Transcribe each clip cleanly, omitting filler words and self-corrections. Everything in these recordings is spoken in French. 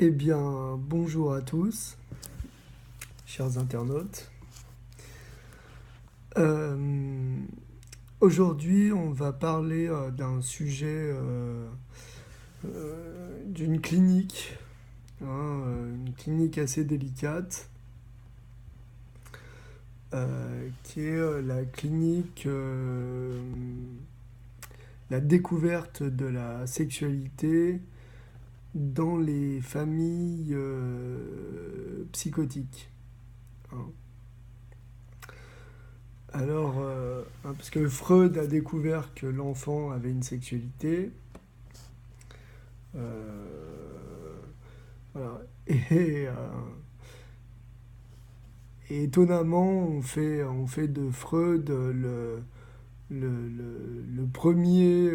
Eh bien, bonjour à tous, chers internautes. Euh, Aujourd'hui, on va parler d'un sujet, d'une clinique, une clinique assez délicate, qui est la clinique, la découverte de la sexualité dans les familles psychotiques, hein. Alors, parce que Freud a découvert que l'enfant avait une sexualité, voilà. Et étonnamment, on fait de Freud le premier,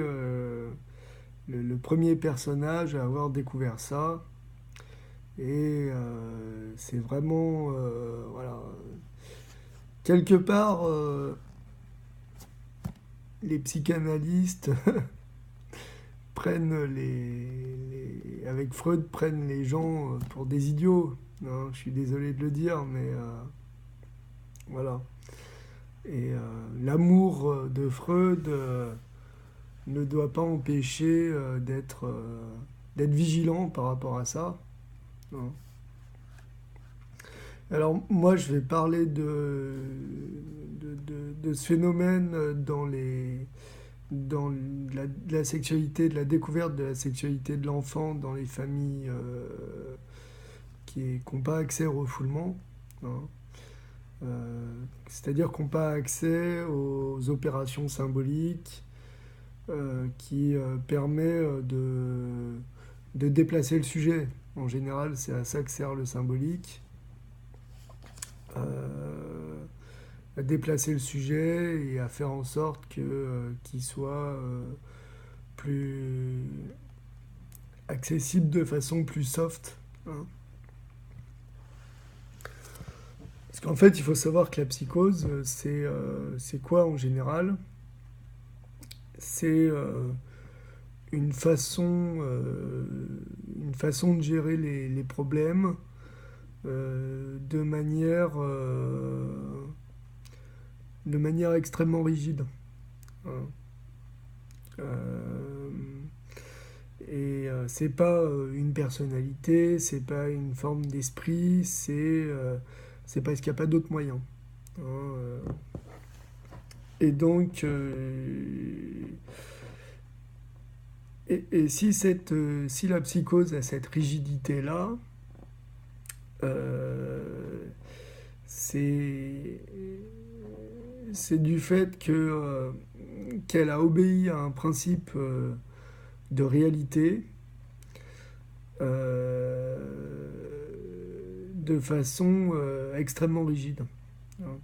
le premier personnage à avoir découvert ça. Et c'est vraiment, voilà, quelque part, les psychanalystes avec Freud, prennent les gens pour des idiots, hein. Je suis désolé de le dire, mais voilà. Et l'amour de Freud ne doit pas empêcher d'être vigilant par rapport à ça, hein. Alors moi, je vais parler de ce phénomène dans la sexualité, de la découverte de la sexualité de l'enfant dans les familles qui n'ont pas accès au refoulement, hein. C'est-à-dire qu'on n'a pas accès aux opérations symboliques qui permet de déplacer le sujet. En général, c'est à ça que sert le symbolique. À déplacer le sujet et à faire en sorte qu'il soit plus accessible de façon plus soft, hein. Parce qu'en fait, il faut savoir que la psychose, c'est quoi en général? C'est une façon de gérer les problèmes de manière extrêmement rigide, hein. Euh, c'est pas une personnalité, c'est pas une forme d'esprit, c'est parce qu'il n'y a pas d'autre moyen, hein. Et donc, et si la psychose a cette rigidité-là, euh, c'est c'est du fait qu'elle a obéi à un principe de réalité euh, de façon extrêmement rigide, hein.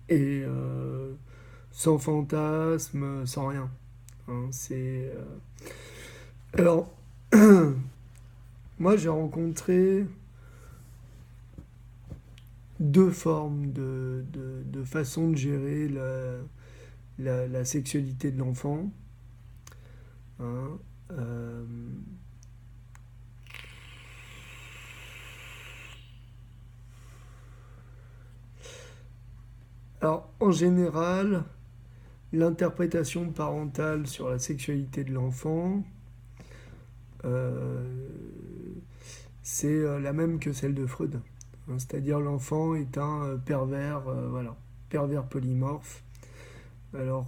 Et sans fantasme, sans rien, hein. Alors, moi j'ai rencontré deux formes de façon de gérer la sexualité de l'enfant, hein. Euh, alors, en général, l'interprétation parentale sur la sexualité de l'enfant, euh, c'est la même que celle de Freud, hein. C'est-à-dire l'enfant est un pervers, voilà, pervers polymorphe. Alors,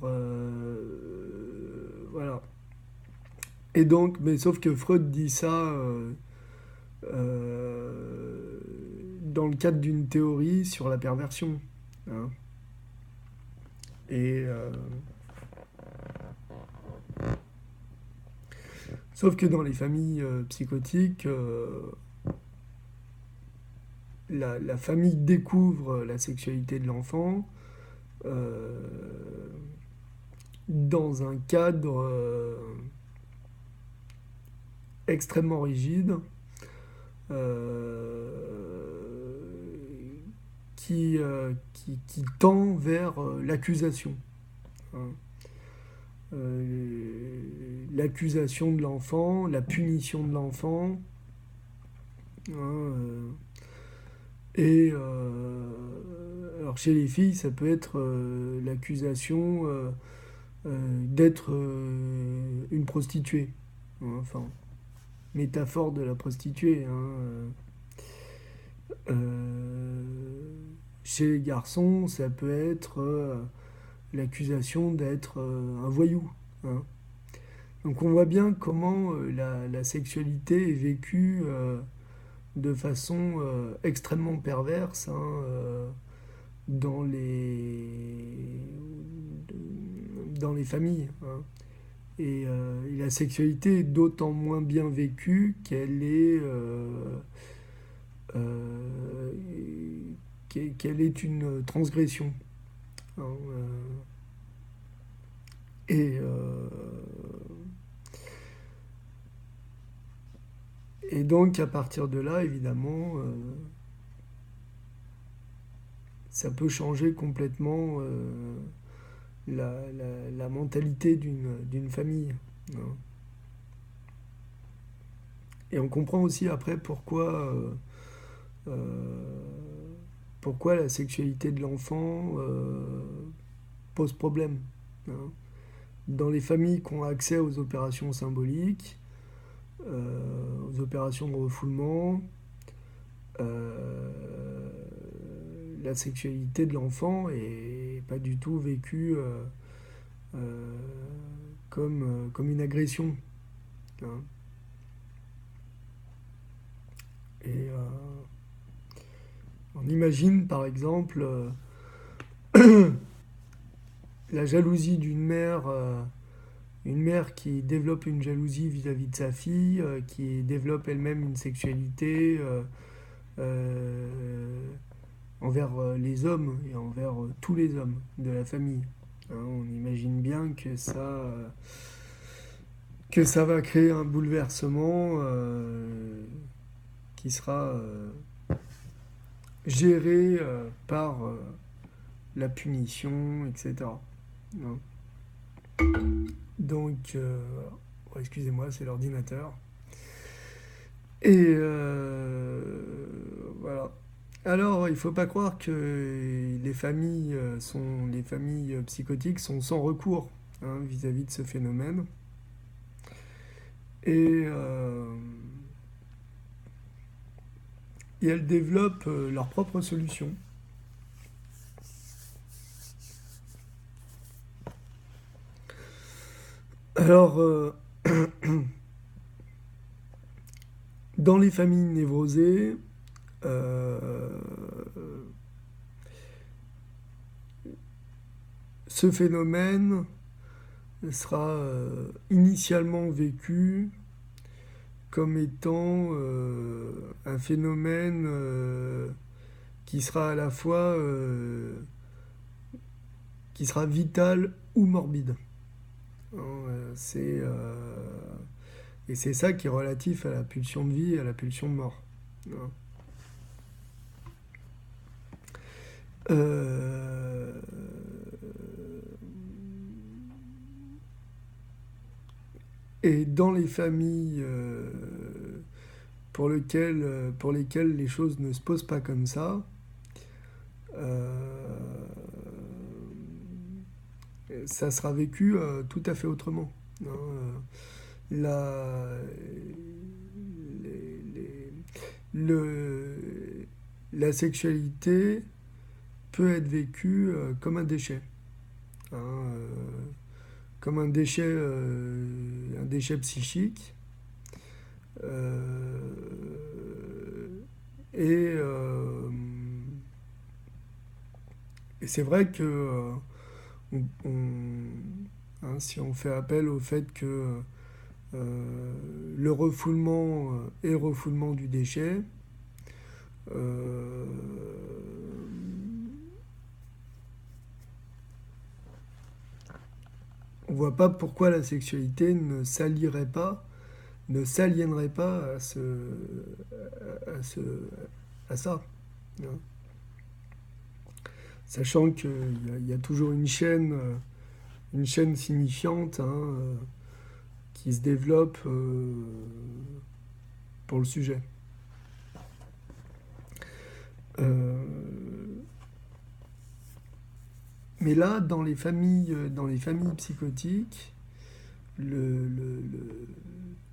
voilà. Et donc, mais sauf que Freud dit ça euh, dans le cadre d'une théorie sur la perversion, hein. Et sauf que dans les familles psychotiques, la famille découvre la sexualité de l'enfant euh, dans un cadre extrêmement rigide euh, qui tend vers l'accusation, hein. l'accusation de l'enfant, la punition de l'enfant, hein, et alors chez les filles, ça peut être l'accusation d'être une prostituée, hein, enfin, métaphore de la prostituée, hein. Chez les garçons, ça peut être l'accusation d'être un voyou, hein. Donc on voit bien comment la sexualité est vécue de façon extrêmement perverse, hein, dans dans les familles, hein. Et la sexualité est d'autant moins bien vécue euh, qu'elle est une transgression, hein. Et, euh, et donc à partir de là, évidemment, ça peut changer complètement la mentalité d'une famille, hein. Et on comprend aussi après euh, pourquoi la sexualité de l'enfant pose problème, hein. Dans les familles qui ont accès aux opérations symboliques, aux opérations de refoulement, euh, la sexualité de l'enfant est pas du tout vécue euh, comme une agression, hein. Et on imagine par exemple la jalousie une mère qui développe une jalousie vis-à-vis de sa fille, qui développe elle-même une sexualité euh, envers les hommes et envers tous les hommes de la famille, hein. On imagine bien que ça va créer un bouleversement qui sera géré par la punition, etc., hein. Donc, oh, excusez-moi, c'est l'ordinateur. Et voilà. Alors, il ne faut pas croire que les familles psychotiques sont sans recours, hein, vis-à-vis de ce phénomène. Et, et elles développent leurs propres solutions. Alors, dans les familles névrosées, euh, ce phénomène sera initialement vécu comme étant un phénomène qui sera à la fois qui sera vital ou morbide, hein. Et c'est ça qui est relatif à la pulsion de vie et à la pulsion de mort, hein. Euh, et dans les familles pour lesquelles les choses ne se posent pas comme ça, euh, ça sera vécu tout à fait autrement, hein. La, les- les- le, la sexualité peut être vécue comme un déchet, hein, comme un déchet psychique. Euh, et, euh, et c'est vrai que hein, si on fait appel au fait que le refoulement est refoulement du déchet, euh, on voit pas pourquoi la sexualité ne s'aliénerait pas à, ce, à ça, hein. Sachant qu'il y a toujours une chaîne signifiante, hein, qui se développe pour le sujet. Mais là, dans les familles psychotiques, le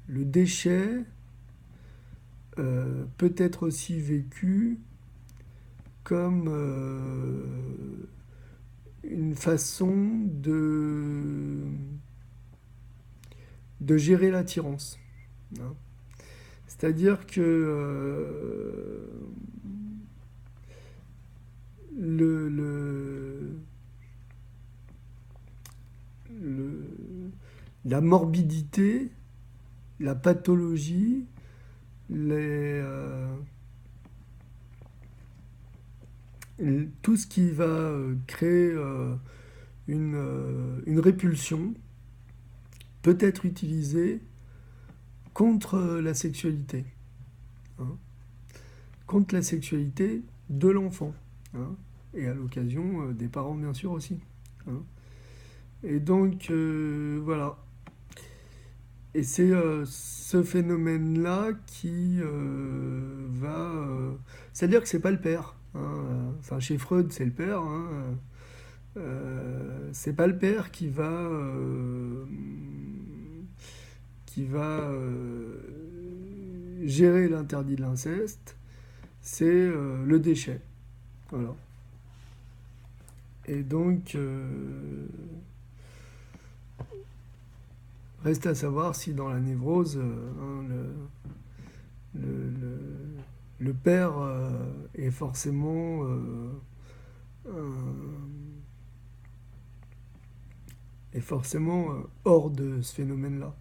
déchet peut être aussi vécu comme une façon de gérer l'attirance. Hein. C'est-à-dire que la morbidité, la pathologie, tout ce qui va créer une répulsion peut être utilisé contre la sexualité. Hein, contre la sexualité de l'enfant. Hein, et à l'occasion des parents, bien sûr, aussi. Hein. Et donc, voilà. Et c'est ce phénomène-là qui va... c'est-à-dire que c'est pas le père. Hein. Enfin, chez Freud, c'est le père. Hein. C'est pas le père qui va gérer l'interdit de l'inceste. C'est le déchet. Voilà. Et donc... reste à savoir si dans la névrose, le père est forcément hors de ce phénomène-là.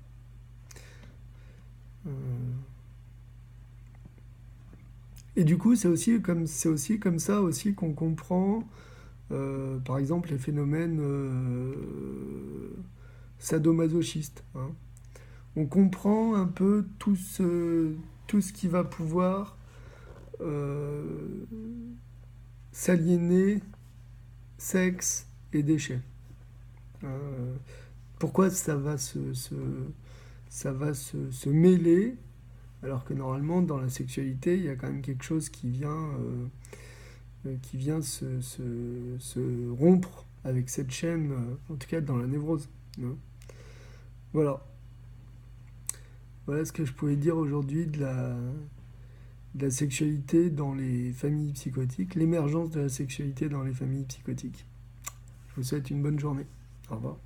Et du coup, c'est aussi comme ça aussi qu'on comprend, par exemple, les phénomènes sadomasochistes. Hein. On comprend un peu tout ce qui va pouvoir s'aliéner sexe et déchets. Pourquoi ça va se mêler alors que normalement dans la sexualité il y a quand même quelque chose qui vient se rompre avec cette chaîne, en tout cas dans la névrose. Hein. Voilà ce que je pouvais dire aujourd'hui de la sexualité dans les familles psychotiques, l'émergence de la sexualité dans les familles psychotiques. Je vous souhaite une bonne journée. Au revoir.